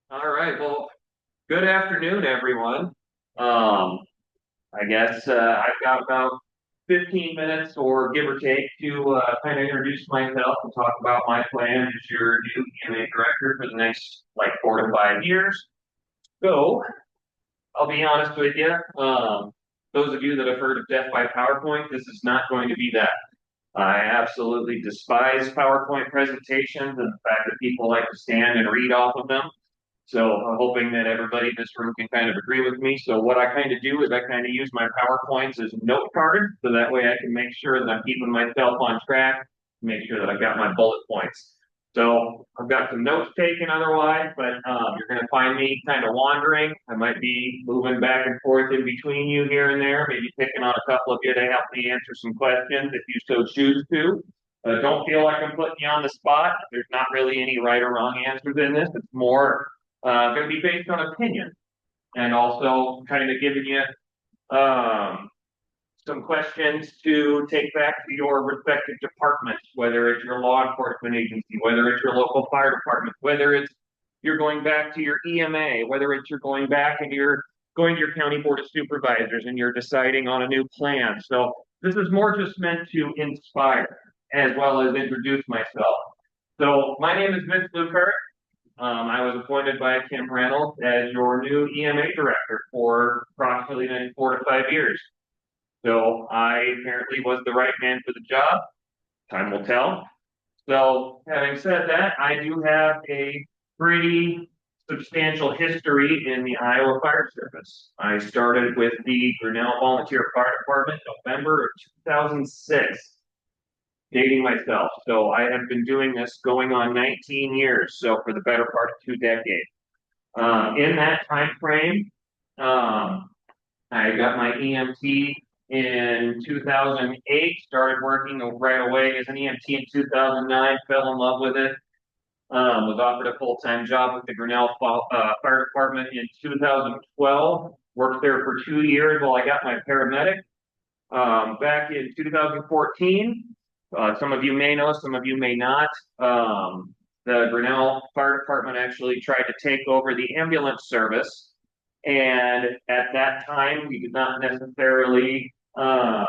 All right. Well, good afternoon, everyone. Um, I guess I've got about 15 minutes or give or take to kind of introduce myself and talk about my plan as your new EMA director for the next like 4 to 5 years. So I'll be honest with you. Those of you that have heard of death by PowerPoint, this is not going to be that. I absolutely despise PowerPoint presentations and the fact that people like to stand and read off of them. So I'm hoping that everybody in this room can kind of agree with me. So what I kind of do is I kind of use my PowerPoints as note cards, so that way I can make sure that I'm keeping myself on track, make sure that I've got my bullet points. So I've got some notes taken otherwise, but you're going to find me kind of wandering. I might be moving back and forth in between you here and there, maybe picking on a couple of you to help me answer some questions if you so choose to. Don't feel like I'm putting you on the spot. There's not really any right or wrong answers in this. It's more going to be based on opinion and also kind of giving you um, some questions to take back to your respective departments, whether it's your law enforcement agency, whether it's your local fire department, whether it's you're going back to your EMA, whether it's you're going back and you're going to your county board of supervisors and you're deciding on a new plan. So this is more just meant to inspire as well as introduce myself. So my name is Vince Lukert. I was appointed by Kim Reynolds as your new EMA director for approximately the next 4 to 5 years. So I apparently was the right man for the job. Time will tell. So having said that, I do have a pretty substantial history in the Iowa Fire Service. I started with the Grinnell Volunteer Fire Department November of 2006, dating myself. So I have been doing this going on 19 years, so for the better part of 2 decades. In that time frame, um, I got my EMT in 2008, started working right away as an EMT in 2009, fell in love with it, was offered a full-time job with the Grinnell Fire Department in 2012, worked there for 2 years while I got my paramedic. Back in 2014, some of you may know, some of you may not. The Grinnell Fire Department actually tried to take over the ambulance service. And at that time, we did not necessarily, for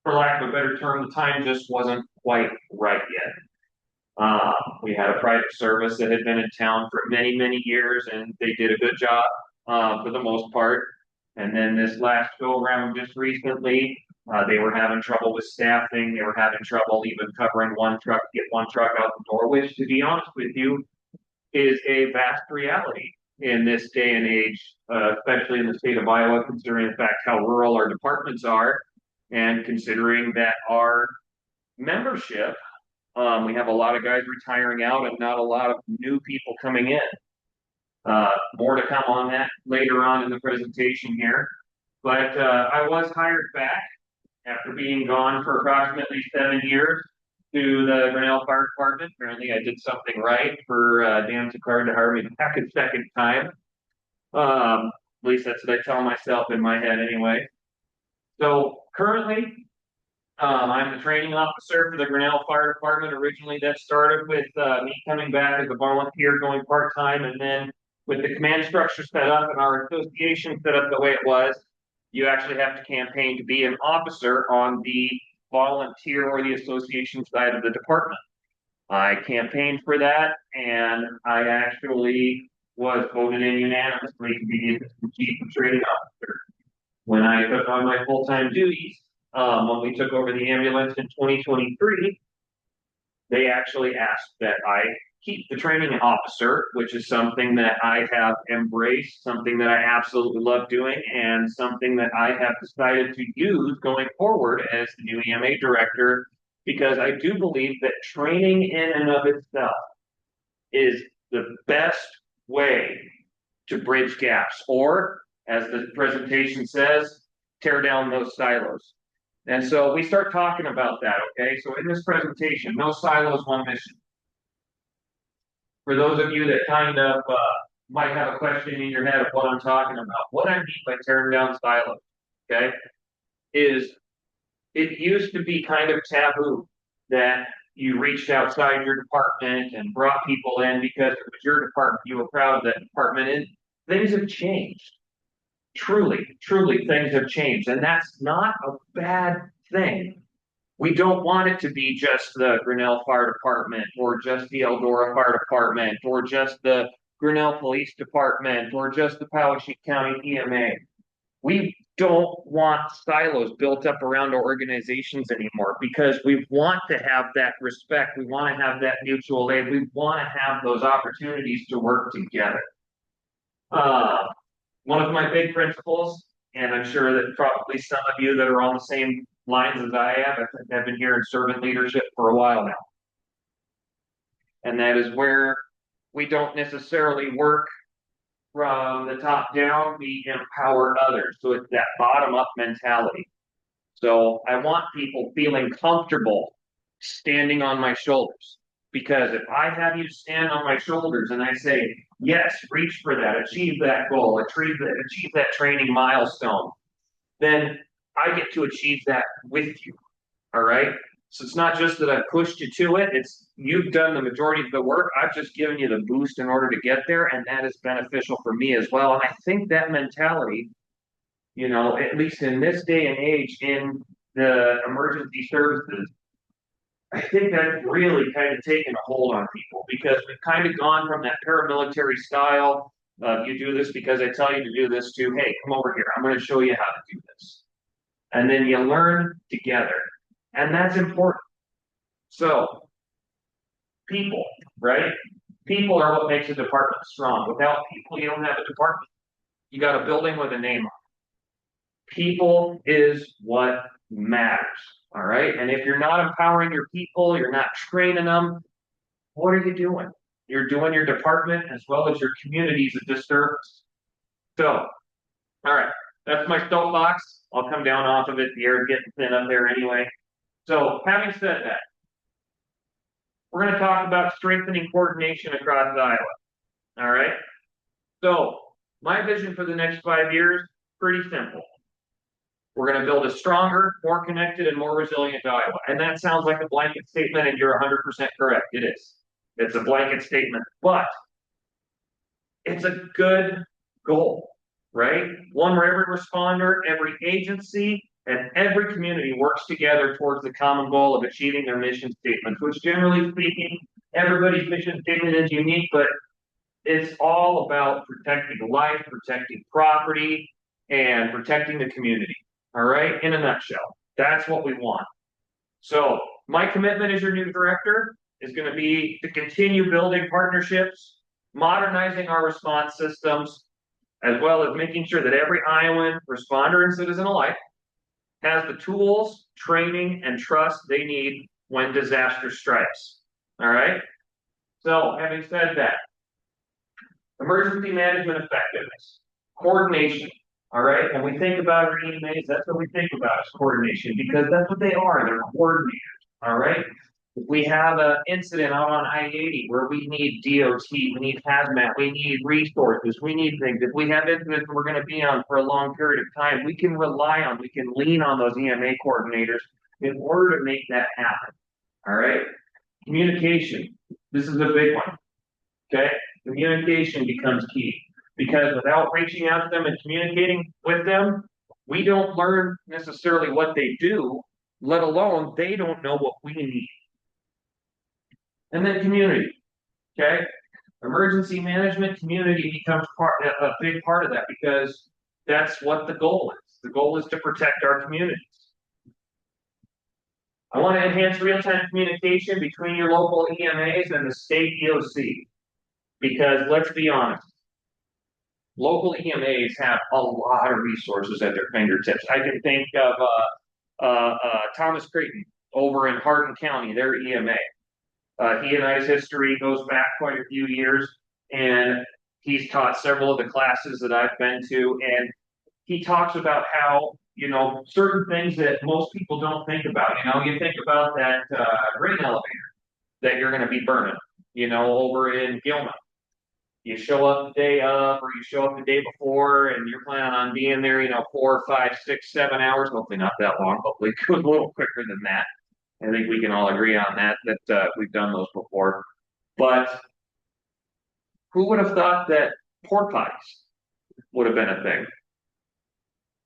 lack of a better term, the time just wasn't quite right yet. We had a private service that had been in town for many, many years, and they did a good job for the most part. And then this last go around just recently, they were having trouble with staffing. They were having trouble even covering one truck, get one truck out the door, which, to be honest with you, is a vast reality in this day and age, especially in the state of Iowa, considering the fact how rural our departments are, and considering that our membership, we have a lot of guys retiring out and not a lot of new people coming in. More to come on that later on in the presentation here. But I was hired back after being gone for approximately 7 years to the Grinnell Fire Department. Apparently, I did something right for Dan Sicard to hire me back a second time. At least that's what I tell myself in my head anyway. So currently, I'm the training officer for the Grinnell Fire Department. Originally, that started with me coming back as a volunteer, going part time, and then with the command structure set up and our association set up the way it was, you actually have to campaign to be an officer on the volunteer or the association side of the department. I campaigned for that, and I actually was voted in unanimously to be the assistant chief of training officer. When I took on my full-time duties, when we took over the ambulance in 2023, they actually asked that I keep the training officer, which is something that I have embraced, something that I absolutely love doing, and something that I have decided to use going forward as the new EMA director, because I do believe that training in and of itself is the best way to bridge gaps, or as the presentation says, tear down those silos. And so we start talking about that, okay? So in this presentation, no silos, one mission. For those of you that kind of might have a question in your head of what I'm talking about, what I mean by tearing down silos, okay, is it used to be kind of taboo that you reached outside your department and brought people in because it was your department, you were proud of that department, and things have changed. Truly, things have changed, and that's not a bad thing. We don't want it to be just the Grinnell Fire Department or just the Eldora Fire Department or just the Grinnell Police Department or just the Powashik County EMA. We don't want silos built up around our organizations anymore because we want to have that respect. We want to have that mutual aid. We want to have those opportunities to work together. Uh, One of my big principles, and I'm sure that probably some of you that are on the same lines as I have been here in servant leadership for a while now. And that is where we don't necessarily work from the top down, we empower others. So it's that bottom up mentality. So I want people feeling comfortable standing on my shoulders. Because if I have you stand on my shoulders and I say, yes, reach for that, achieve that goal, achieve that training milestone, then I get to achieve that with you. All right. So it's not just that I've pushed you to it, it's you've done the majority of the work. I've just given you the boost in order to get there, and that is beneficial for me as well. And I think that mentality, at least in this day and age in the emergency services, I think that's really kind of taken a hold on people because we've kind of gone from that paramilitary style of you do this because I tell you to do this to, hey, come over here. I'm going to show you how to do this. And then you learn together. And that's important. So, people, right? People are what makes a department strong. Without people, you don't have a department. You got a building with a name on it. People is what matters. All right. And if you're not empowering your people, you're not training them, what are you doing? You're doing your department as well as your communities a disservice. So, all right. That's my soapbox. I'll come down off of it. The air getting thin up there anyway. So, having said that, we're going to talk about strengthening coordination across Iowa. All right. So, my vision for the next 5 years, pretty simple. We're going to build a stronger, more connected, and more resilient Iowa. And that sounds like a blanket statement, and you're 100% correct. It is. It's a blanket statement, but it's a good goal, right? One where every responder, every agency, and every community works together towards the common goal of achieving their mission statements, which generally speaking, everybody's mission statement is unique, but it's all about protecting life, protecting property, and protecting the community. All right, in a nutshell, that's what we want. So my commitment as your new director is going to be to continue building partnerships, modernizing our response systems, as well as making sure that every Iowan, responder and citizen alike, has the tools, training, and trust they need when disaster strikes. All right? So, having said that, emergency management effectiveness, coordination. All right? And we think about our EMAs, that's what we think about is coordination because that's what they are. They're coordinators. All right? If we have an incident out on I-80 where we need DOT, we need hazmat, we need resources, we need things. If we have incidents we're going to be on for a long period of time, we can lean on those EMA coordinators in order to make that happen. All right? Communication. This is a big one. Okay? Communication becomes key because without reaching out to them and communicating with them, we don't learn necessarily what they do, let alone they don't know what we need. And then community, okay? Emergency management community becomes a big part of that because that's what the goal is. The goal is to protect our communities. I want to enhance real-time communication between your local EMAs and the state EOC because let's be honest, local EMAs have a lot of resources at their fingertips. I can think of Thomas Creighton over in Hardin County, their EMA. He and I's history goes back quite a few years, and he's taught several of the classes that I've been to, and he talks about how, certain things that most people don't think about. You think about that grain elevator that you're going to be burning, over in Gilman. You show up the day of, or you show up the day before, and you're planning on being there, 4, 5, 6, 7 hours, hopefully not that long, hopefully a little quicker than that. I think we can all agree on that we've done those before. But who would have thought that porta potties would have been a thing?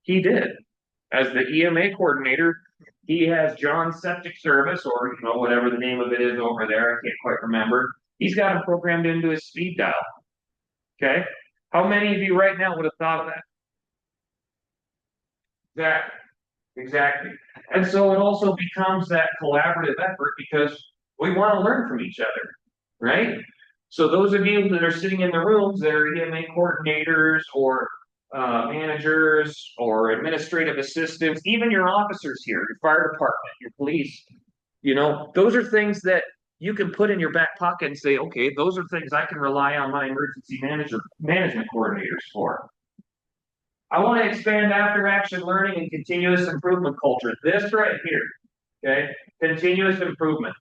He did. As the EMA coordinator, he has John's septic service, or whatever the name of it is over there. I can't quite remember. He's got him programmed into his speed dial. Okay, how many of you right now would have thought of that? Exactly, exactly. And so it also becomes that collaborative effort because we want to learn from each other, right? So those of you that are sitting in the rooms that are EMA coordinators or managers or administrative assistants, even your officers here, your fire department, your police, those are things that you can put in your back pocket and say, okay, those are things I can rely on my emergency management coordinators for. I want to expand after action learning and continuous improvement culture. This right here, okay, continuous improvement.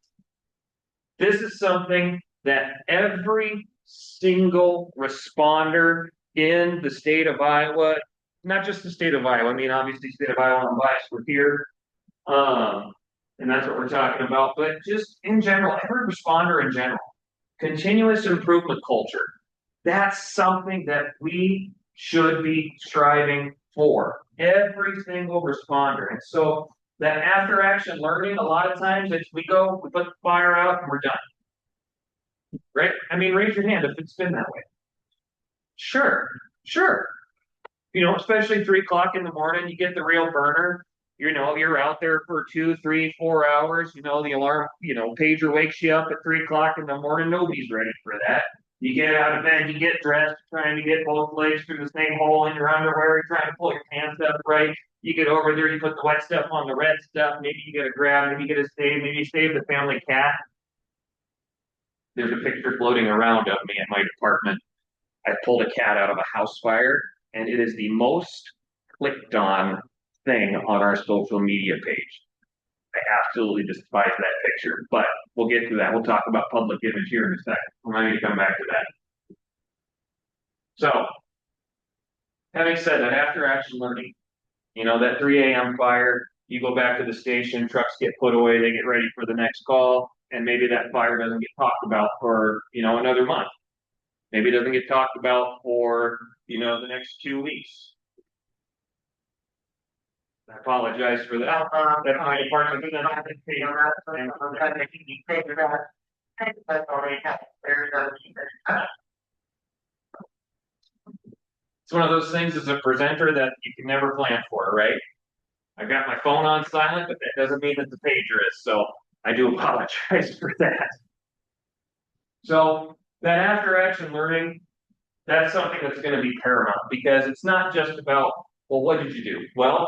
This is something that every single responder in the state of Iowa, not just the state of Iowa, I mean, obviously, state of Iowa and bias, we're here. And that's what we're talking about, but just in general, every responder in general, continuous improvement culture. That's something that we should be striving for. Every single responder. And so that after action learning, a lot of times it's we put the fire out and we're done. Right? I mean, raise your hand if it's been that way. Sure, sure. Especially 3 o'clock in the morning, you get the real burner. You're out there for 2, 3, 4 hours. The alarm, pager wakes you up at 3 o'clock in the morning. Nobody's ready for that. You get out of bed, you get dressed, trying to get both legs through the same hole in your underwear. You're trying to pull your pants up right. You get over there, you put the wet stuff on the red stuff. Maybe you get a grab, maybe you get a save, maybe you save the family cat. There's a picture floating around of me in my department. I pulled a cat out of a house fire, and it is the most clicked on thing on our social media page. I absolutely despise that picture, but we'll get to that. We'll talk about public image here in a second. I'm going to come back to that. So, having said that, after action learning, that 3 a.m. fire, you go back to the station, trucks get put away, they get ready for the next call, and maybe that fire doesn't get talked about for, another month. Maybe it doesn't get talked about for, the next 2 weeks. I apologize for that. That my department didn't have to pay on that. And that's already happened. It's one of those things as a presenter that you can never plan for, right? I've got my phone on silent, but that doesn't mean that the pager is. So I do apologize for that. So that after action learning, that's something that's going to be paramount because it's not just about, well, what did you do? Well,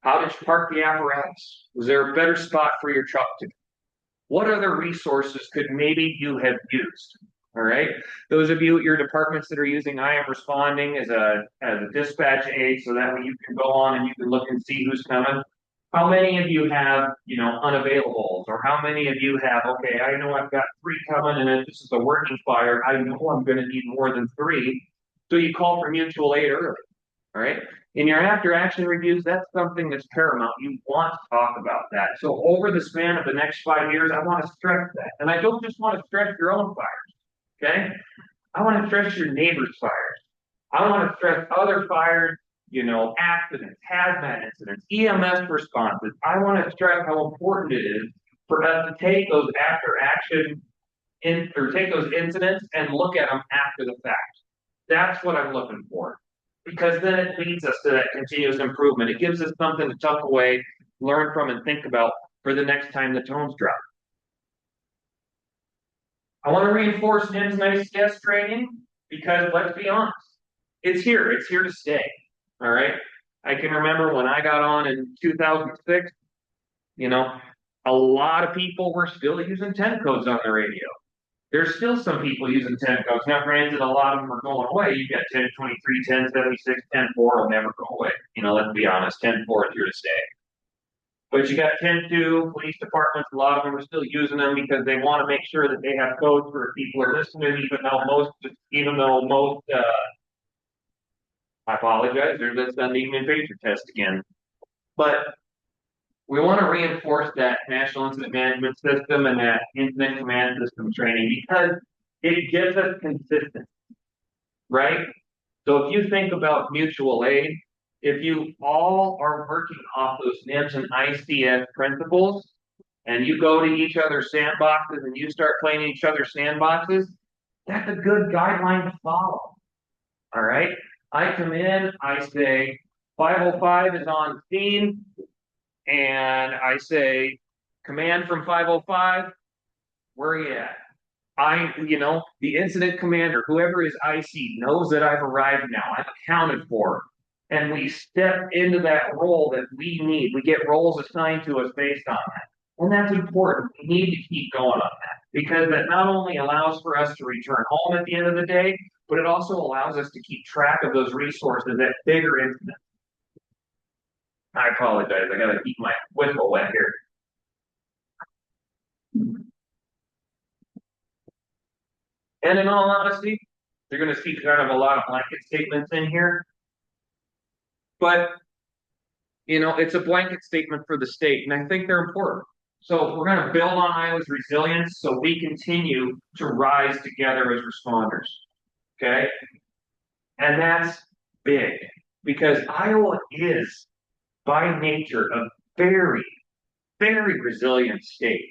how did you park the apparatus? Was there a better spot for your truck to be? What other resources could maybe you have used? All right. Those of you at your departments that are using I am responding as a dispatch aid, so that way you can go on and you can look and see who's coming. How many of you have, unavailables, or how many of you have, okay, I know I've got 3 coming, and if this is a working fire, I know I'm going to need more than 3. So you call for mutual aid early. All right. In your after action reviews, that's something that's paramount. You want to talk about that. So over the span of the next 5 years, I want to stress that. And I don't just want to stress your own fires. Okay. I want to stress your neighbor's fires. I want to stress other fires, accidents, hazmat incidents, EMS responses. I want to stress how important it is for us to take those after action or take those incidents and look at them after the fact. That's what I'm looking for. Because then it leads us to that continuous improvement. It gives us something to tuck away, learn from, and think about for the next time the tones drop. I want to reinforce NIMS nice guest training because let's be honest, it's here to stay. All right. I can remember when I got on in 2006, a lot of people were still using 10 codes on the radio. There's still some people using 10 codes. Now, granted, a lot of them are going away. You've got 1023, 1076, 104 will never go away. Let's be honest, 104 is here to stay. But you got 102 police departments. A lot of them are still using them because they want to make sure that they have codes for people are listening, even though most, I apologize, let's done the human pager test again. But we want to reinforce that National Incident Management System and that Incident Command System training because it gives us consistency, right? So if you think about mutual aid, if you all are working off those NIMS and ICS principles, and you go to each other's sandboxes and you start playing each other's sandboxes, that's a good guideline to follow. All right. I come in, I say 505 is on scene, and I say, command from 505, where are you at? The incident commander, whoever is IC, knows that I've arrived now. I'm accounted for. And we step into that role that we need. We get roles assigned to us based on that. And that's important. We need to keep going on that because that not only allows for us to return home at the end of the day, but it also allows us to keep track of those resources at bigger incidents. I apologize. I got to keep my whistle wet here. And in all honesty, you're going to see kind of a lot of blanket statements in here. But, it's a blanket statement for the state, and I think they're important. So we're going to build on Iowa's resilience so we continue to rise together as responders. Okay? And that's big because Iowa is, by nature, a very, very resilient state.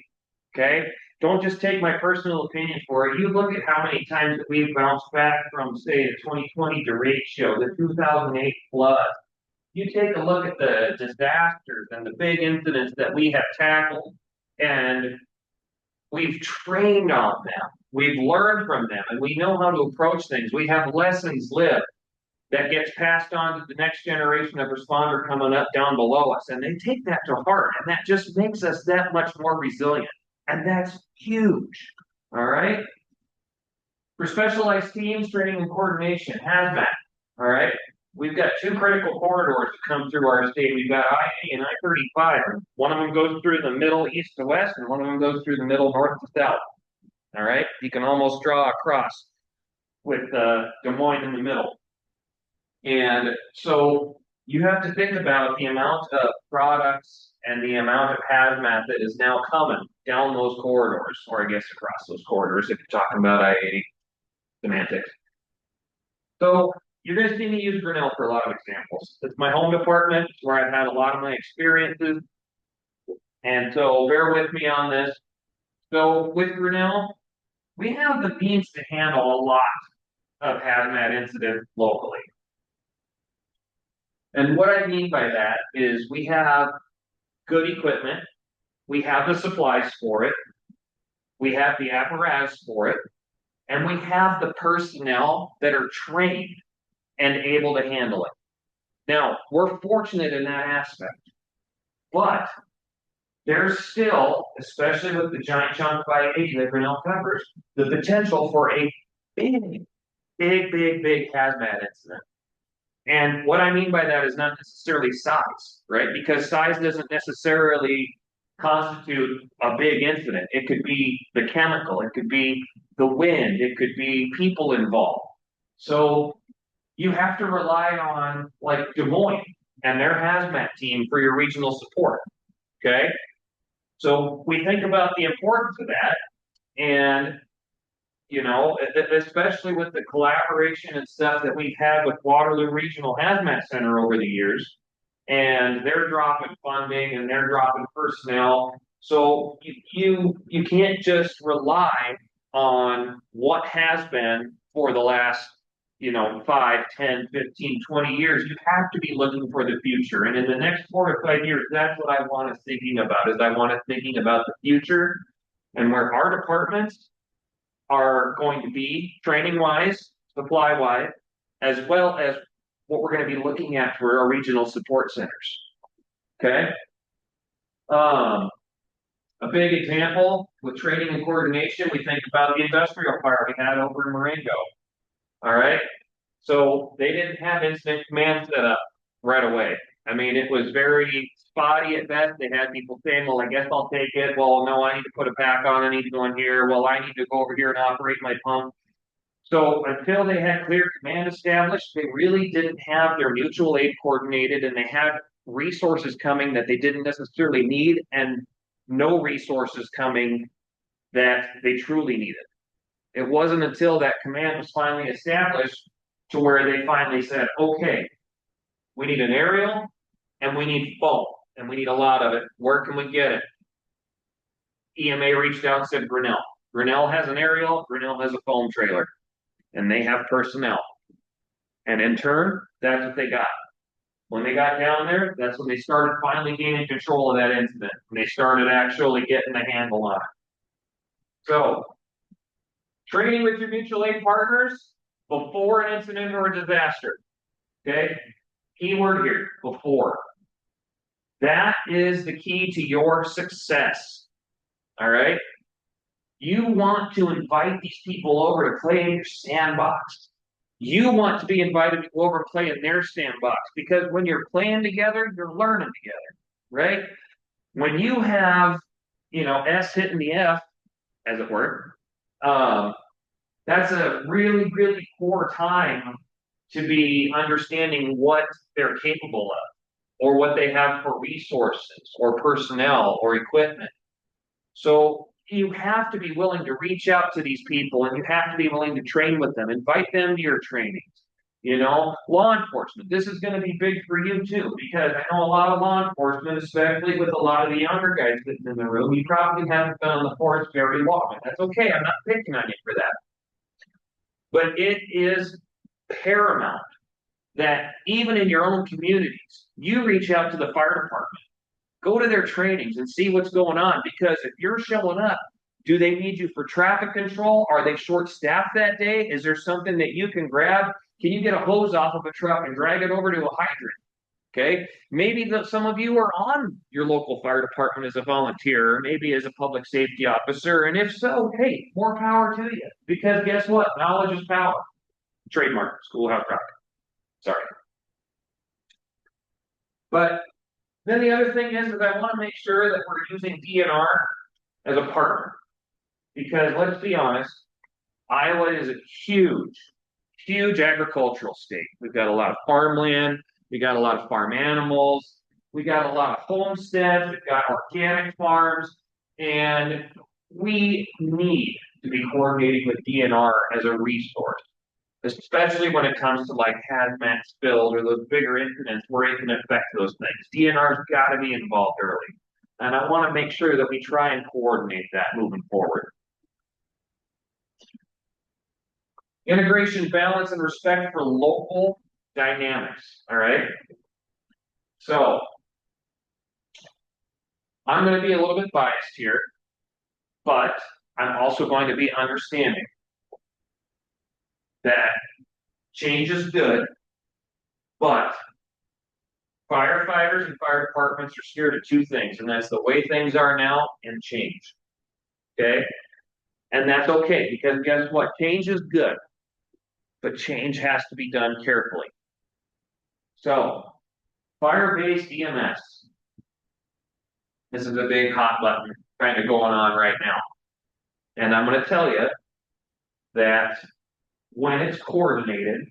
Okay? Don't just take my personal opinion for it. You look at how many times that we've bounced back from, say, the 2020 derecho, the 2008 flood. You take a look at the disasters and the big incidents that we have tackled, and we've trained on them. We've learned from them, and we know how to approach things. We have lessons lived that gets passed on to the next generation of responder coming up down below us, and they take that to heart, and that just makes us that much more resilient. And that's huge. All right. For specialized teams, training and coordination, hazmat. All right. We've got two critical corridors that come through our state. We've got I-80 and I-35. One of them goes through the middle east to west, and one of them goes through the middle north to south. All right. You can almost draw a cross with Des Moines in the middle. And so you have to think about the amount of products and the amount of hazmat that is now coming down those corridors, or I guess across those corridors if you're talking about I-80 semantics. So you're going to see me use Grinnell for a lot of examples. It's my home department where I've had a lot of my experiences. And so bear with me on this. So with Grinnell, we have the means to handle a lot of hazmat incidents locally. And what I mean by that is we have good equipment, we have the supplies for it, we have the apparatus for it, and we have the personnel that are trained and able to handle it. Now, we're fortunate in that aspect, but there's still, especially with the giant chunk by 80 that Grinnell covers, the potential for a big hazmat incident. And what I mean by that is not necessarily size, right? Because size doesn't necessarily constitute a big incident. It could be the chemical, it could be the wind, it could be people involved. So you have to rely on like Des Moines and their hazmat team for your regional support. Okay. So we think about the importance of that, and especially with the collaboration and stuff that we've had with Waterloo Regional Hazmat Center over the years, and they're dropping funding and they're dropping personnel. So you can't just rely on what has been for the last 5, 10, 15, 20 years. You have to be looking for the future. And in the next 4 to 5 years, that's what I want us thinking about, is I want us thinking about the future and where our departments are going to be training-wise, supply-wise, as well as what we're going to be looking at for our regional support centers. Okay? A big example with training and coordination, we think about the industrial fire we had over in Marengo. All right? So they didn't have incident command set up right away. I mean, it was very spotty at best. They had people saying, well, I guess I'll take it. Well, no, I need to put a pack on. I need to go in here. Well, I need to go over here and operate my pump. So until they had clear command established, they really didn't have their mutual aid coordinated, and they had resources coming that they didn't necessarily need, and no resources coming that they truly needed. It wasn't until that command was finally established to where they finally said, okay, we need an aerial and we need foam and we need a lot of it. Where can we get it? EMA reached out and said Grinnell. Grinnell has an aerial, Grinnell has a foam trailer, and they have personnel. And in turn, that's what they got. When they got down there, that's when they started finally gaining control of that incident. When they started actually getting the handle on it. So, training with your mutual aid partners before an incident or a disaster. Okay? Keyword here, before. That is the key to your success. All right? You want to invite these people over to play in your sandbox. You want to be invited to go over and play in their sandbox, because when you're playing together, you're learning together, right? When you have, S hitting the F, as it were, that's a really, really poor time to be understanding what they're capable of, or what they have for resources, or personnel, or equipment. So you have to be willing to reach out to these people, and you have to be willing to train with them, invite them to your trainings. Law enforcement, this is going to be big for you too, because I know a lot of law enforcement, especially with a lot of the younger guys sitting in the room, you probably haven't been on the force very long. And that's okay. I'm not picking on you for that. But it is paramount that even in your own communities, you reach out to the fire department. Go to their trainings and see what's going on, because if you're showing up, do they need you for traffic control? Are they short-staffed that day? Is there something that you can grab? Can you get a hose off of a truck and drag it over to a hydrant? Okay, maybe some of you are on your local fire department as a volunteer, or maybe as a public safety officer, and if so, hey, more power to you, because guess what? Knowledge is power. Trademark, Schoolhouse Rock. Sorry. But then the other thing is I want to make sure that we're using DNR as a partner. Because let's be honest, Iowa is a huge, huge agricultural state. We've got a lot of farmland, we got a lot of farm animals, we got a lot of homesteads, we've got organic farms, and we need to be coordinating with DNR as a resource, especially when it comes to like hazmat spills or those bigger incidents where it can affect those things. DNR's got to be involved early. And I want to make sure that we try and coordinate that moving forward. Integration, balance, and respect for local dynamics, all right? So, I'm going to be a little bit biased here, but I'm also going to be understanding that change is good, but firefighters and fire departments are scared of two things, and that's the way things are now and change, okay? And that's okay, because guess what? Change is good, but change has to be done carefully. So, fire-based EMS. This is a big hot button kind of going on right now. And I'm going to tell you that when it's coordinated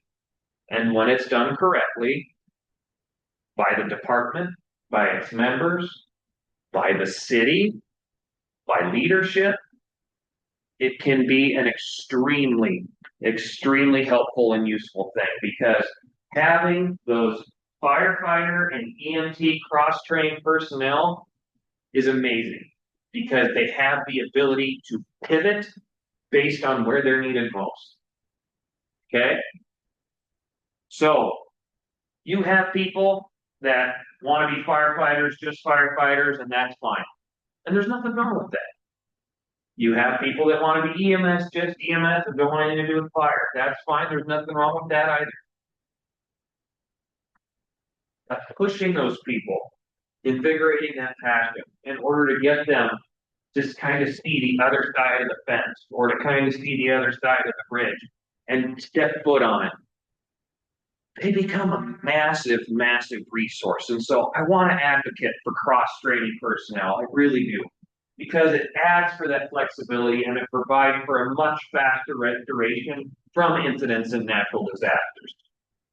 and when it's done correctly by the department, by its members, by the city, by leadership, it can be an extremely, extremely helpful and useful thing, because having those firefighter and EMT cross-trained personnel is amazing, because they have the ability to pivot based on where they're needed most. Okay? So, you have people that want to be firefighters, just firefighters, and that's fine. And there's nothing wrong with that. You have people that want to be EMS, just EMS, and don't want anything to do with fire. That's fine. There's nothing wrong with that either. That's pushing those people, invigorating that passion in order to get them to kind of see the other side of the fence, or to kind of see the other side of the bridge and step foot on it. They become a massive, massive resource. And so I want to advocate for cross-training personnel. I really do. Because it adds for that flexibility, and it provides for a much faster restoration from incidents and natural disasters,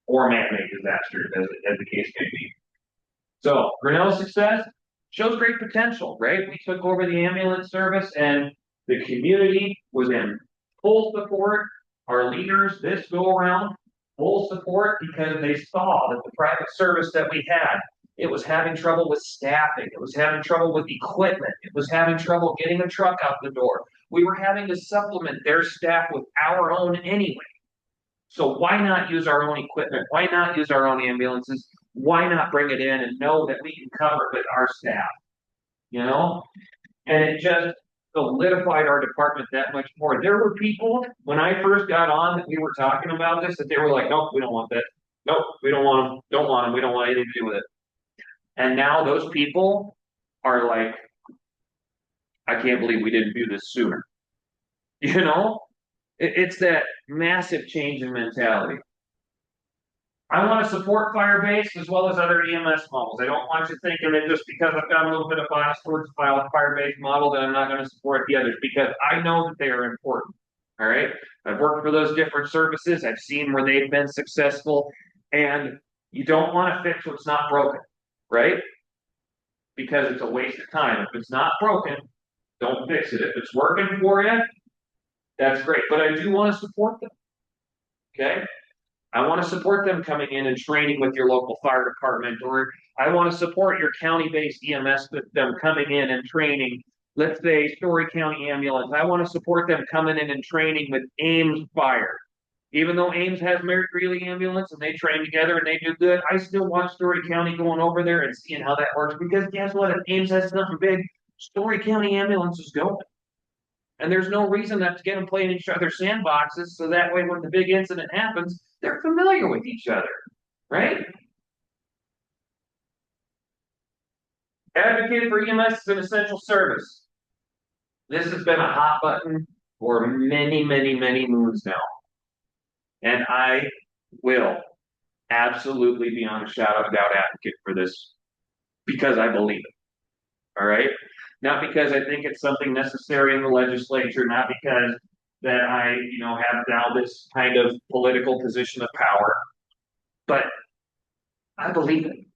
or man-made disasters, as the case may be. So Grinnell's success shows great potential, right? We took over the ambulance service and the community was in full support. Our leaders this go around, full support because they saw that the private service that we had, it was having trouble with staffing. It was having trouble with equipment. It was having trouble getting a truck out the door. We were having to supplement their staff with our own anyway. So why not use our own equipment? Why not use our own ambulances? Why not bring it in and know that we can cover it with our staff? You know? And it just solidified our department that much more. There were people when I first got on that we were talking about this that they were like, nope, we don't want that. Nope, we don't want them. Don't want them. We don't want anything to do with it. And now those people are like, I can't believe we didn't do this sooner. You know? It's that massive change in mentality. I want to support fire-based as well as other EMS models. I don't want you thinking that just because I've got a little bit of bias towards the fire-based model that I'm not going to support the others because I know that they are important. All right. I've worked for those different services. I've seen where they've been successful. And you don't want to fix what's not broken, right? Because it's a waste of time. If it's not broken, don't fix it. If it's working for you, that's great. But I do want to support them. Okay. I want to support them coming in and training with your local fire department, or I want to support your county-based EMS with them coming in and training. Let's say Story County Ambulance. I want to support them coming in and training with Ames Fire. Even though Ames has Merritt Greeley Ambulance and they train together and they do good, I still want Story County going over there and seeing how that works because guess what? If Ames has something big, Story County Ambulance is going. And there's no reason not to get them playing each other's sandboxes so that way when the big incident happens, they're familiar with each other, right? Advocated for EMS as an essential service. This has been a hot button for many, many, many moons now. And I will absolutely be on a shout of doubt advocate for this because I believe it. All right. Not because I think it's something necessary in the legislature, not because that I, have now this kind of political position of power, but I believe it.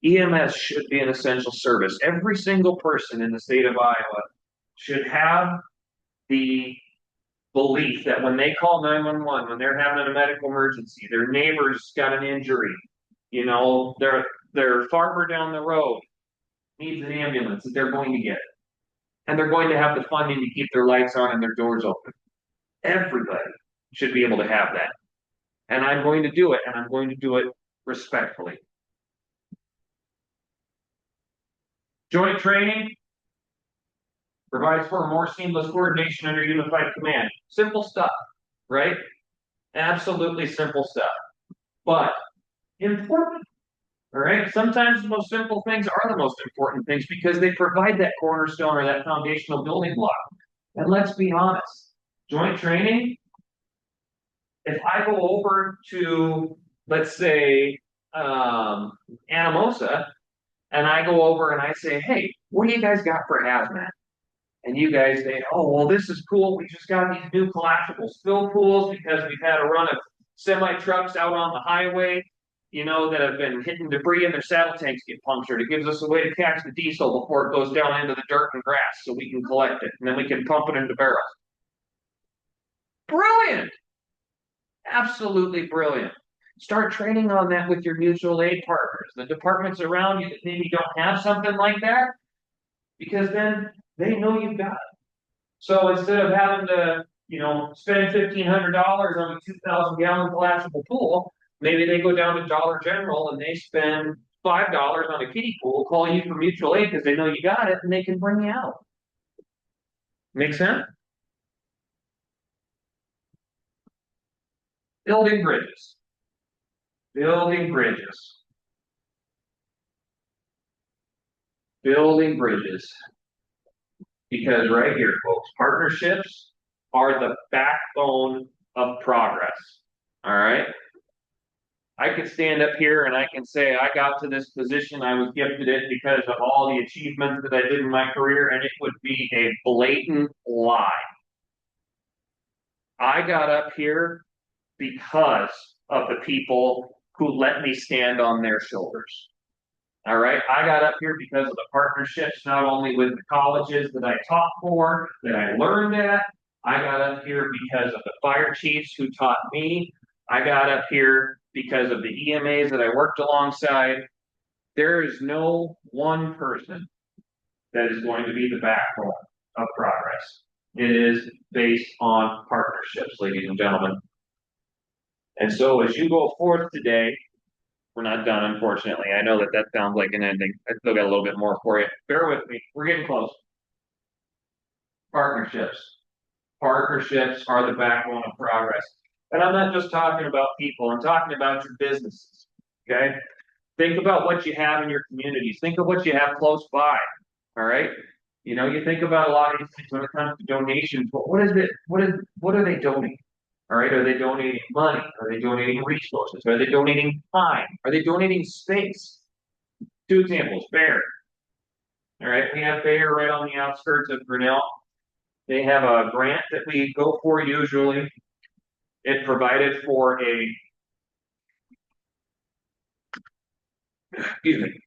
EMS should be an essential service. Every single person in the state of Iowa should have the belief that when they call 911, when they're having a medical emergency, their neighbor's got an injury, their farmer down the road needs an ambulance, that they're going to get it. And they're going to have the funding to keep their lights on and their doors open. Everybody should be able to have that. And I'm going to do it, and I'm going to do it respectfully. Joint training provides for a more seamless coordination under unified command. Simple stuff, right? Absolutely simple stuff. But important, all right? Sometimes the most simple things are the most important things because they provide that cornerstone or that foundational building block. And let's be honest, joint training, if I go over to, let's say, Anamosa, and I go over and I say, hey, what do you guys got for hazmat? And you guys say, oh, well, this is cool. We just got these new collapsible spill pools because we've had a run of semi trucks out on the highway, that have been hitting debris and their saddle tanks get punctured. It gives us a way to catch the diesel before it goes down into the dirt and grass so we can collect it. And then we can pump it into barrels. Brilliant. Absolutely brilliant. Start training on that with your mutual aid partners, the departments around you that maybe don't have something like that, because then they know you've got it. So instead of having to, spend $1,500 on a 2,000-gallon collapsible pool, maybe they go down to Dollar General and they spend $5 on a kiddie pool, call you for mutual aid because they know you got it and they can bring you out. Make sense? Building bridges. Building bridges. Building bridges. Because right here, folks, partnerships are the backbone of progress. All right. I could stand up here and I can say I got to this position, I was gifted it because of all the achievements that I did in my career, and it would be a blatant lie. I got up here because of the people who let me stand on their shoulders. All right. I got up here because of the partnerships, not only with the colleges that I taught for, that I learned at. I got up here because of the fire chiefs who taught me. I got up here because of the EMAs that I worked alongside. There is no one person that is going to be the backbone of progress. It is based on partnerships, ladies and gentlemen. And so as you go forth today, we're not done, unfortunately. I know that sounds like an ending. I still got a little bit more for you. Bear with me. We're getting close. Partnerships. Partnerships are the backbone of progress. And I'm not just talking about people. I'm talking about your businesses. Okay? Think about what you have in your communities. Think of what you have close by. All right? You know, you think about a lot of these things when it comes to donations. But what is it? What are they donating? All right, are they donating money? Are they donating resources? Are they donating time? Are they donating space? Two examples, Bear. All right, we have Bear right on the outskirts of Grinnell. They have a grant that we go for usually. It provided for excuse me,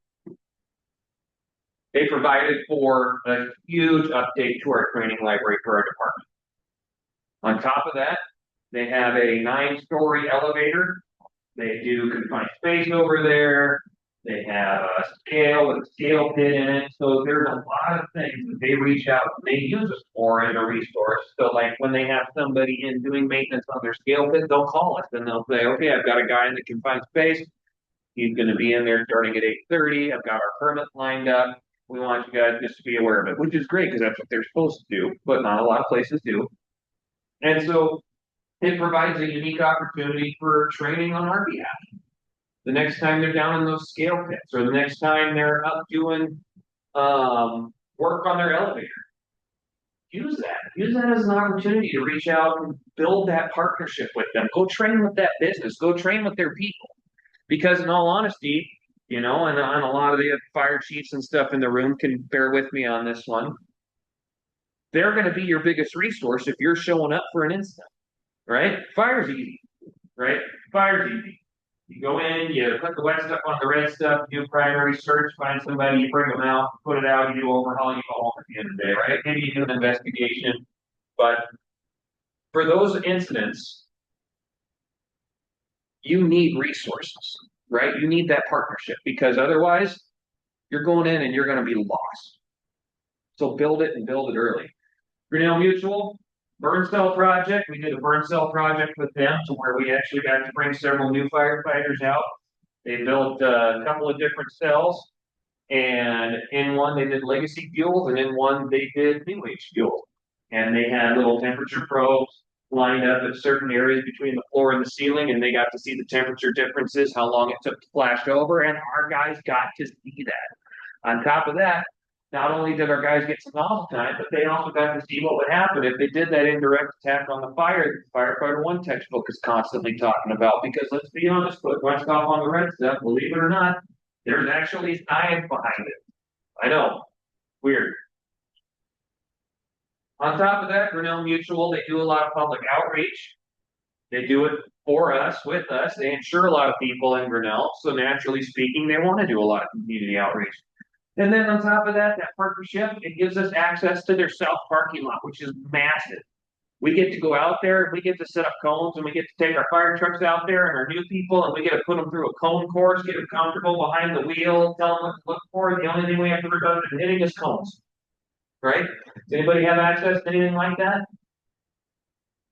they provided for a huge update to our training library for our department. On top of that, they have a 9-story elevator. They do confined space over there. They have a scale with a scale pit in it. So there's a lot of things that they reach out and they use us for as a resource. So like when they have somebody in doing maintenance on their scale pit, they'll call us and they'll say, okay, I've got a guy in the confined space. He's going to be in there starting at 8:30. I've got our permit lined up. We want you guys just to be aware of it, which is great because that's what they're supposed to do, but not a lot of places do. And so it provides a unique opportunity for training on our behalf. The next time they're down in those scale pits, or the next time they're up doing work on their elevator, use that. Use that as an opportunity to reach out and build that partnership with them. Go train with that business. Go train with their people. Because in all honesty, you know, and a lot of the fire chiefs and stuff in the room can bear with me on this one. They're going to be your biggest resource if you're showing up for an incident, right? Fire's easy, right? Fire's easy. You go in, you put the wet stuff on the red stuff, you do primary search, find somebody, you bring them out, put it out, you do overhaul, you go home at the end of the day, right? Maybe you do an investigation. But for those incidents, you need resources, right? You need that partnership because otherwise you're going in and you're going to be lost. So build it and build it early. Grinnell Mutual, burn cell project. We did a burn cell project with them to where we actually got to bring several new firefighters out. They built a couple of different cells, and in one they did legacy fuels, and in one they did new age fuel. And they had little temperature probes lined up at certain areas between the floor and the ceiling, and they got to see the temperature differences, how long it took to flash over, and our guys got to see that. On top of that, not only did our guys get some nozzle time, but they also got to see what would happen if they did that indirect attack on the fire. The Firefighter 1 textbook is constantly talking about, because let's be honest, put one stop on the red stuff, believe it or not, there's actually science behind it. I know, weird. On top of that, Grinnell Mutual, they do a lot of public outreach. They do it for us, with us. They insure a lot of people in Grinnell, so naturally speaking, they want to do a lot of community outreach. And then on top of that, that partnership, it gives us access to their south parking lot, which is massive. We get to go out there, and we get to set up cones, and we get to take our fire trucks out there and our new people, and we get to put them through a cone course, get them comfortable behind the wheel, tell them what to look for. The only thing we have to worry about is hitting is cones, right? Does anybody have access to anything like that?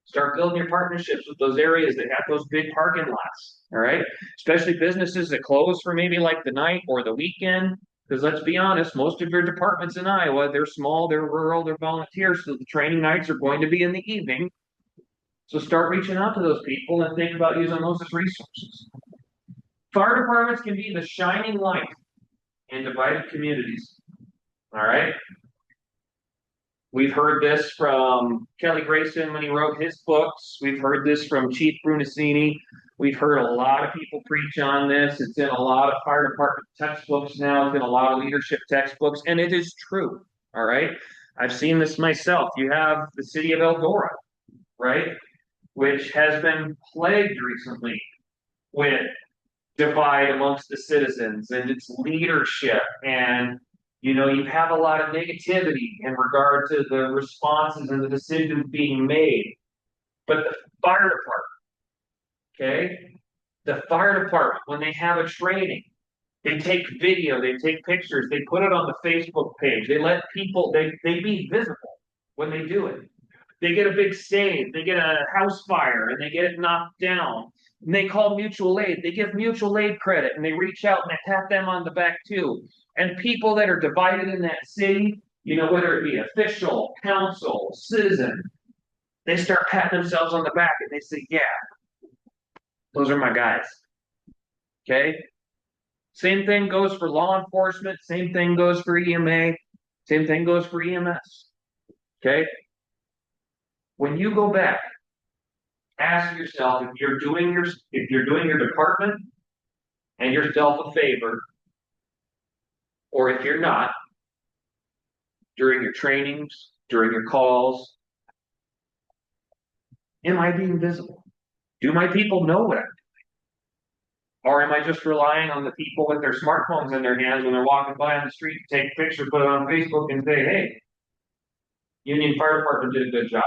Start building your partnerships with those areas that have those big parking lots, all right? Especially businesses that close for maybe like the night or the weekend. Because let's be honest, most of your departments in Iowa, they're small, they're rural, they're volunteers, so the training nights are going to be in the evening. So start reaching out to those people and think about using those as resources. Fire departments can be the shining light in divided communities. All right? We've heard this from Kelly Grayson when he wrote his books. We've heard this from Chief Brunacini. We've heard a lot of people preach on this. It's in a lot of fire department textbooks now. It's in a lot of leadership textbooks, and it is true. All right. I've seen this myself. You have the city of Eldora, right, which has been plagued recently with divide amongst the citizens and its leadership. And, you have a lot of negativity in regard to the responses and the decisions being made. But the fire department, okay? The fire department, when they have a training, they take video, they take pictures, they put it on the Facebook page. They let people, they be visible when they do it. They get a big save, they get a house fire, and they get it knocked down. And they call mutual aid. They give mutual aid credit, and they reach out and they pat them on the back too. And people that are divided in that city, whether it be official, council, citizen, they start patting themselves on the back and they say, yeah, those are my guys. Okay? Same thing goes for law enforcement. Same thing goes for EMA. Same thing goes for EMS. Okay? When you go back, ask yourself if you're doing your department and yourself a favor, or if you're not, during your trainings, during your calls, am I being visible? Do my people know what I'm doing? Or am I just relying on the people with their smartphones in their hands when they're walking by on the street to take a picture, put it on Facebook, and say, hey, Union Fire Department did a good job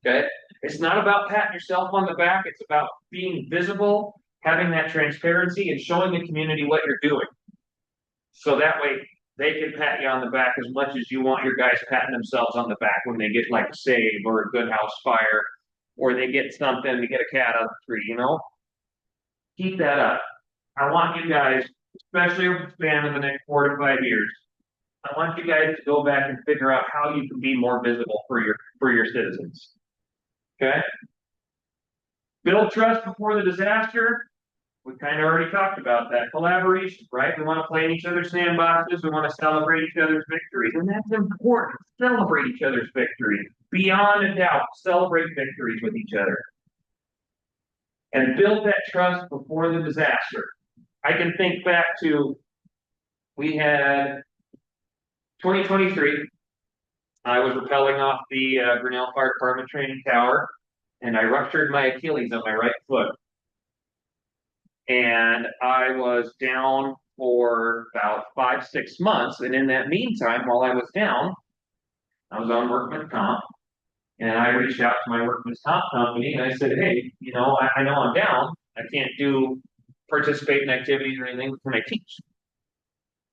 today. Okay? It's not about patting yourself on the back. It's about being visible, having that transparency, and showing the community what you're doing. So that way they can pat you on the back as much as you want your guys patting themselves on the back when they get like a save or a good house fire, or they get something, they get a cat out of the tree, Keep that up. I want you guys, especially over the span of the next 4 to 5 years, I want you guys to go back and figure out how you can be more visible for your citizens. Okay? Build trust before the disaster. We kind of already talked about that. Collaboration, right? We want to play in each other's sandboxes. We want to celebrate each other's victories. And that's important. Celebrate each other's victories. Beyond a doubt, celebrate victories with each other. And build that trust before the disaster. I can think back to, we had 2023. I was rappelling off the Grinnell Fire Department training tower, and I ruptured my Achilles on my right foot. And I was down for about 5, 6 months. And in that meantime, while I was down, I was on workman's comp. And I reached out to my workman's comp company and I said, hey, I know I'm down. I can't participate in activities or anything. Can I teach?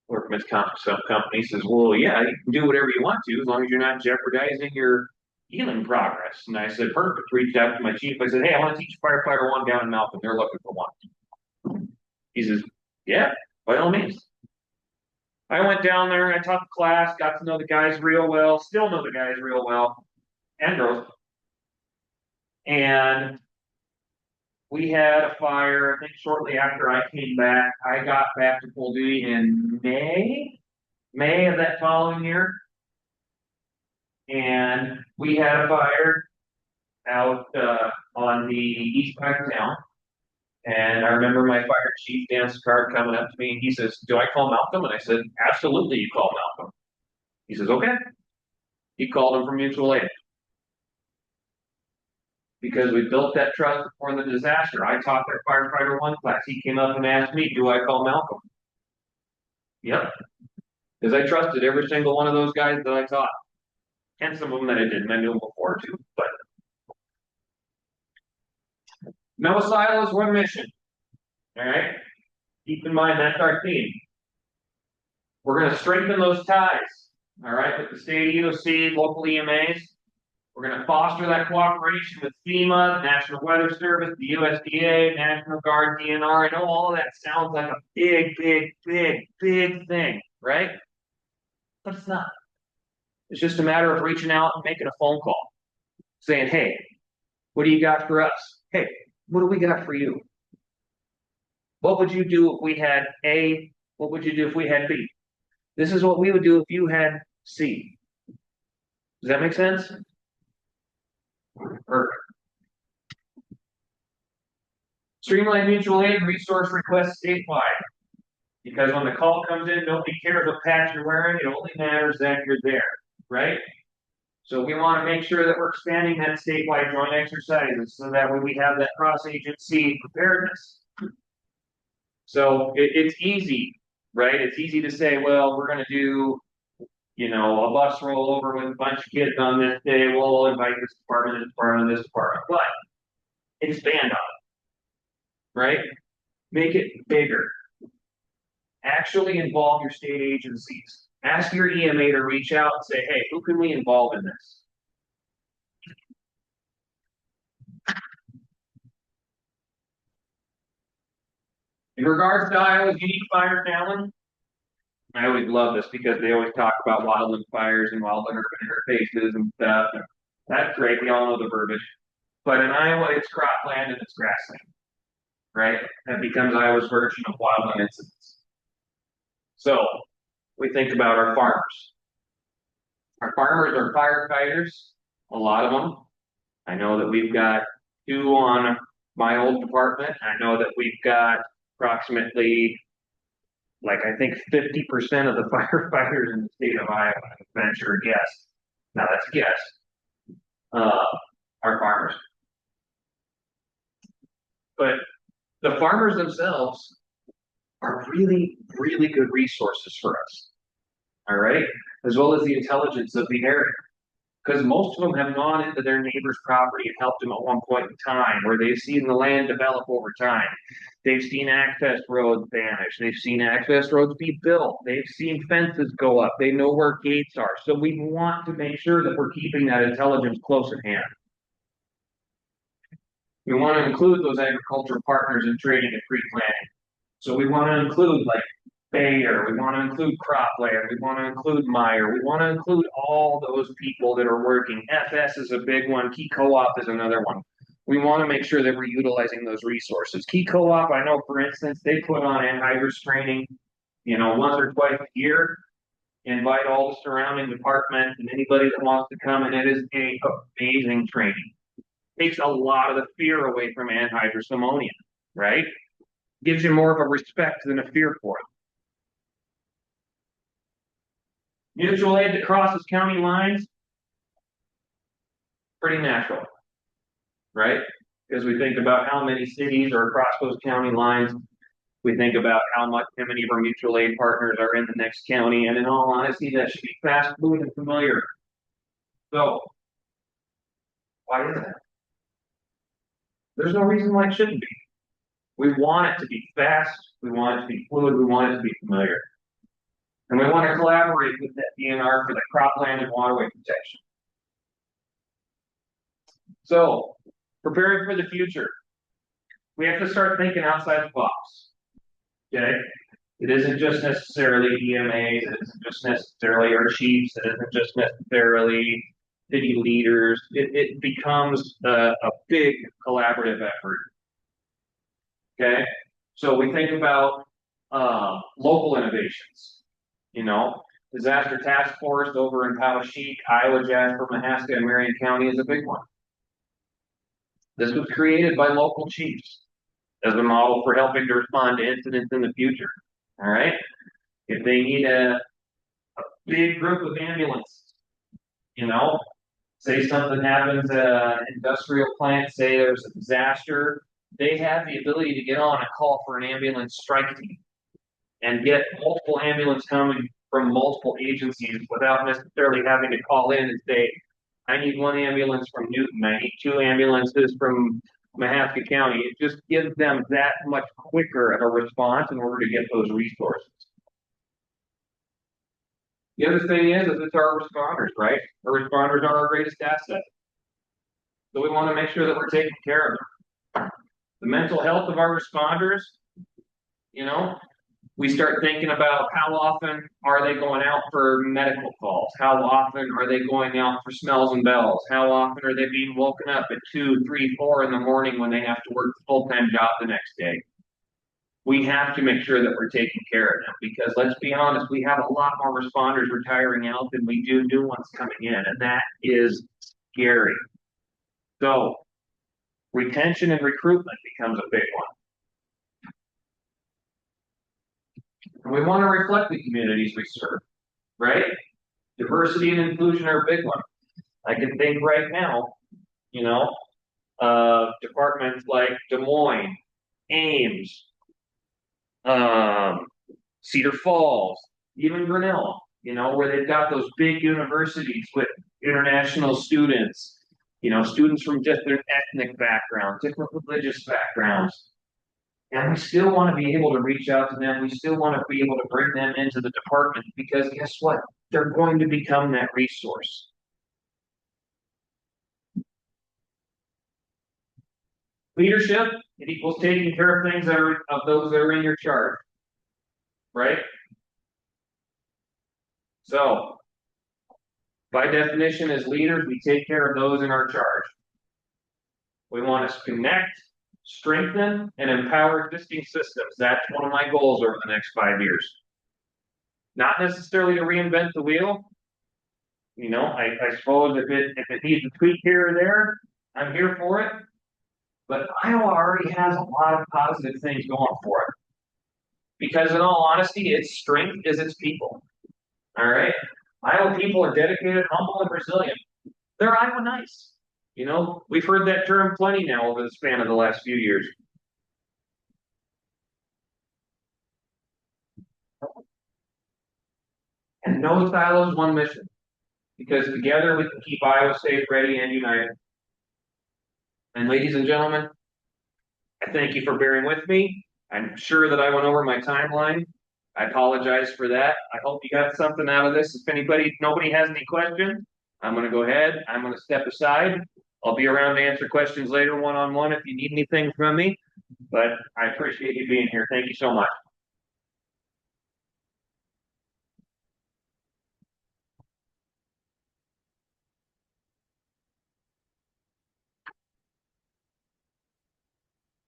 Workman's comp company says, well, yeah, you can do whatever you want to as long as you're not jeopardizing your healing progress. And I said, perfect. Reached out to my chief. I said, hey, I want to teach firefighter 1 down in Malcolm. They're looking for one. He says, yeah, by all means. I went down there, I taught the class, got to know the guys real well, still know the guys real well, and girls. And we had a fire, I think shortly after I came back. I got back to full duty in May of that following year. And we had a fire out on the east side of town. And I remember my fire chief, Dan Sicard, coming up to me and he says, do I call Malcolm? And I said, absolutely, you call Malcolm. He says, okay. He called him from mutual aid. Because we built that trust before the disaster. I taught their firefighter 1 class. He came up and asked me, do I call Malcolm? Yep. Because I trusted every single one of those guys that I taught. And some of them that I didn't. I knew them before too. But no silos, one mission. All right? Keep in mind, that's our theme. We're going to strengthen those ties, all right, with the state EOC, local EMAs. We're going to foster that cooperation with FEMA, the National Weather Service, the USDA, National Guard, DNR. I know all of that sounds like a big, big, big, big thing, right? But it's not. It's just a matter of reaching out and making a phone call, saying, hey, what do you got for us? Hey, what do we got for you? What would you do if we had A? What would you do if we had B? This is what we would do if you had C. Does that make sense? Perfect. Streamline mutual aid resource requests statewide. Because when the call comes in, nobody cares what patch you're wearing. It only matters that you're there, right? So we want to make sure that we're expanding that statewide joint exercises so that way we have that cross-agency preparedness. So it's easy, right? It's easy to say, well, we're going to do, a bus rollover with a bunch of kids on this day. We'll invite this department, this department. But expand on it, right? Make it bigger. Actually involve your state agencies. Ask your EMA to reach out and say, hey, who can we involve in this? In regards to Iowa's unique fire challenge, I always love this because they always talk about wildland fires and wildland urban interfaces and stuff. That's great. We all know the verbiage. But in Iowa, it's cropland and it's grassland, right? That becomes Iowa's version of wildland incidents. So we think about our farmers. Our farmers are firefighters, a lot of them. I know that we've got 2 on my old department. I know that we've got approximately, I think 50% of the firefighters in the state of Iowa, venture a guess. Now that's a guess. Are farmers. But the farmers themselves are really, really good resources for us. All right? As well as the intelligence of the area. Because most of them have gone into their neighbor's property and helped them at one point in time, where they've seen the land develop over time. They've seen access roads vanish. They've seen access roads be built. They've seen fences go up. They know where gates are. So we want to make sure that we're keeping that intelligence close at hand. We want to include those agricultural partners in training and pre-planning. So we want to include Bayer, we want to include Cropland, we want to include Meyer, we want to include all those people that are working. FS is a big one, Key Co-op is another one. We want to make sure that we're utilizing those resources. Key Co-op, I know, for instance, they put on anhydrous training, once or twice a year. Invite all the surrounding departments and anybody that wants to come, and it is an amazing training. Takes a lot of the fear away from anhydrous ammonia, right? Gives you more of a respect than a fear for it. Mutual aid that crosses county lines, pretty natural, right? Because we think about how many cities are across those county lines. We think about how many of our mutual aid partners are in the next county, and in all honesty, that should be fast, fluid, and familiar. So, why is that? There's no reason why it shouldn't be. We want it to be fast, we want it to be fluid, we want it to be familiar. And we want to collaborate with that DNR for the cropland and waterway protection. So, preparing for the future. We have to start thinking outside the box. Okay? It isn't just necessarily EMAs, it isn't just necessarily our chiefs, it isn't just necessarily city leaders. It becomes a big collaborative effort. Okay? So we think about local innovations. Disaster task force over in Poweshiek, Iowa, Jasper, Mahaska, and Marion County is a big one. This was created by local chiefs as a model for helping to respond to incidents in the future. All right? If they need a big group of ambulances, say something happens at an industrial plant, say there's a disaster, they have the ability to get on and call for an ambulance strike team and get multiple ambulances coming from multiple agencies without necessarily having to call in and say, I need 1 ambulance from Newton, I need 2 ambulances from Mahaska County. It just gives them that much quicker of a response in order to get those resources. The other thing is it's our responders, right? Our responders are our greatest asset. So we want to make sure that we're taking care of them. The mental health of our responders, we start thinking about how often are they going out for medical calls? How often are they going out for smells and bells? How often are they being woken up at 2, 3, 4 in the morning when they have to work a full-time job the next day? We have to make sure that we're taking care of them because let's be honest, we have a lot more responders retiring out than we do new ones coming in, and that is scary. So retention and recruitment becomes a big one. And we want to reflect the communities we serve, right? Diversity and inclusion are a big one. I can think right now, you know, departments like Des Moines, Ames, um, Cedar Falls, even Grinnell, where they've got those big universities with international students, students from different ethnic backgrounds, different religious backgrounds. And we still want to be able to reach out to them. We still want to be able to bring them into the department because guess what? They're going to become that resource. Leadership, it equals taking care of things of those that are in your charge, right? So, by definition, as leaders, we take care of those in our charge. We want to connect, strengthen, and empower existing systems. That's one of my goals over the next 5 years. Not necessarily to reinvent the wheel. I suppose if it needs a tweak here or there, I'm here for it. But Iowa already has a lot of positive things going for it. Because in all honesty, its strength is its people. All right? Iowa people are dedicated, humble, and resilient. They're Iowa nice. We've heard that term plenty now over the span of the last few years. And no silos, one mission. Because together we can keep Iowa safe, ready, and united. And ladies and gentlemen, I thank you for bearing with me. I'm sure that I went over my timeline. I apologize for that. I hope you got something out of this. If nobody has any questions, I'm going to go ahead. I'm going to step aside. I'll be around to answer questions later one-on-one if you need anything from me. But I appreciate you being here. Thank you so much.